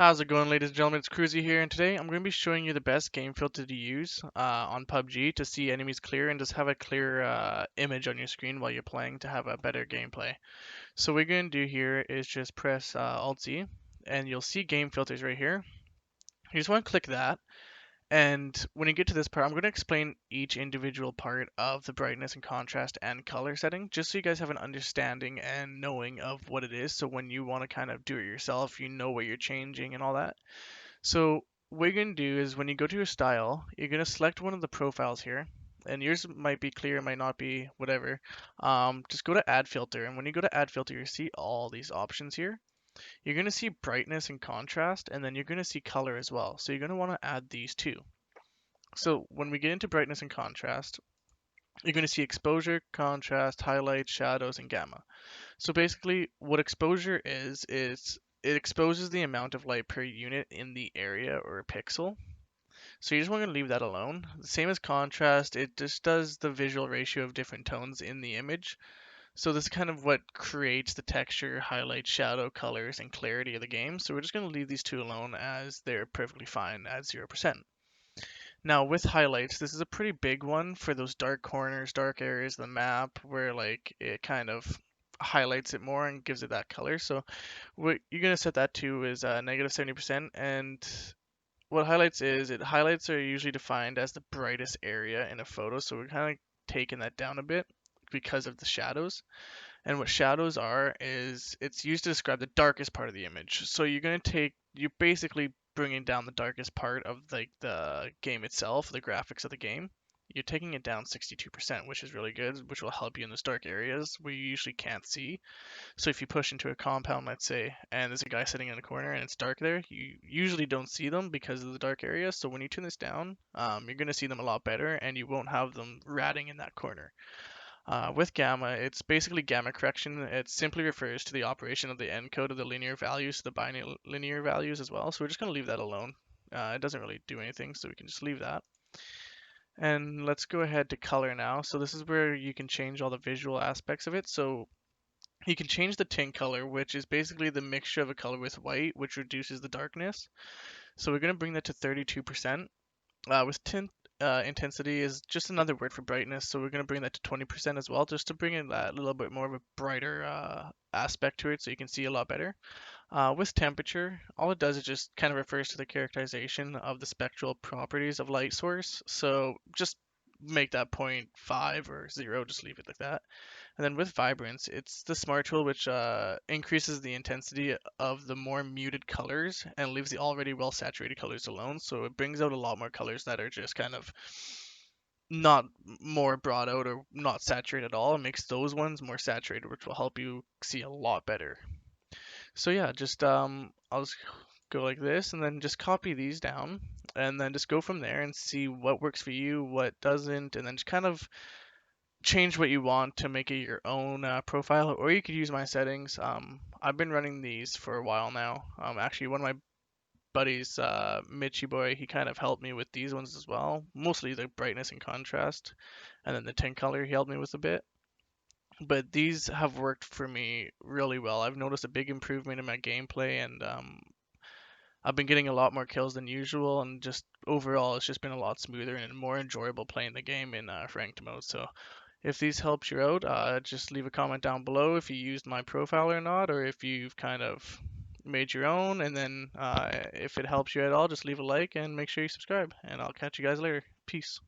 How's it going, ladies and gentlemen? It's Cruzy here, and today I'm going to be showing you the best game filter to use on Pubg to see enemies clear and just have a clear image on your screen while you're playing to have a better gameplay. So what we're going to do here is just press Alt-Z, and you'll see game filters right here. You just want to click that, and when you get to this part, I'm going to explain each individual part of the brightness and contrast and color setting, just so you guys have an understanding and knowing of what it is. So when you want to kind of do it yourself, you know what you're changing and all that. So what you're going to do is when you go to your style, you're going to select one of the profiles here. And yours might be clear, might not be, whatever. Just go to add filter. And when you go to add filter, you see all these options here. You're going to see brightness and contrast, and then you're going to see color as well. So you're going to want to add these two. So when we get into brightness and contrast, you're going to see exposure, contrast, highlights, shadows, and gamma. So basically, what exposure is it exposes the amount of light per unit in the area or pixel. So you just want to leave that alone. The same as contrast, it just does the visual ratio of different tones in the image. So this is kind of what creates the texture, highlight, shadow, colors, and clarity of the game. So we're just going to leave these two alone as they're perfectly fine at 0%. Now with highlights, this is a pretty big one for those dark corners, dark areas of the map where like it kind of highlights it more and gives it that color. So what you're gonna set that to is negative 70%. And what highlights is, it highlights are usually defined as the brightest area in a photo. So we're kind of taking that down a bit because of the shadows. And what shadows are is it's used to describe the darkest part of the image. So you're basically bringing down the darkest part of like the game itself, the graphics of the game. You're taking it down 62%, which is really good, which will help you in those dark areas where you usually can't see. So if you push into a compound, let's say, and there's a guy sitting in a corner and it's dark there, you usually don't see them because of the dark area. So when you turn this down, you're going to see them a lot better and you won't have them ratting in that corner. With gamma, it's basically gamma correction. It simply refers to the operation of the encode of the linear values to the bilinear values as well. So we're just going to leave that alone. It doesn't really do anything, so we can just leave that. And let's go ahead to color now. So this is where you can change all the visual aspects of it. So you can change the tint color, which is basically the mixture of a color with white, which reduces the darkness. So we're going to bring that to 32%. With tint intensity is just another word for brightness, so we're going to bring that to 20% as well, just to bring in that little bit more of a brighter aspect to it so you can see a lot better. With temperature, all it does is just kind of refers to the characterization of the spectral properties of light source, so just make that 0.5 or 0, just leave it like that. And then with vibrance, it's the smart tool which increases the intensity of the more muted colors and leaves the already well saturated colors alone. So it brings out a lot more colors that are just kind of not more brought out or not saturated at all. It makes those ones more saturated, which will help you see a lot better. So yeah, just I'll just go like this and then just copy these down and then just go from there and see what works for you, what doesn't, and then just kind of change what you want to make it your own profile, or you could use my settings. I've been running these for a while now. Actually, one of my buddies, Mitchy Boy, he kind of helped me with these ones as well. Mostly the brightness and contrast, and then the tint color he helped me with a bit. But these have worked for me really well. I've noticed a big improvement in my gameplay, and I've been getting a lot more kills than usual, and just overall, it's just been a lot smoother and more enjoyable playing the game in ranked mode. So if these helped you out, just leave a comment down below if you used my profile or not, or if you've kind of made your own. And then if it helps you at all, just leave a like and make sure you subscribe. And I'll catch you guys later. Peace.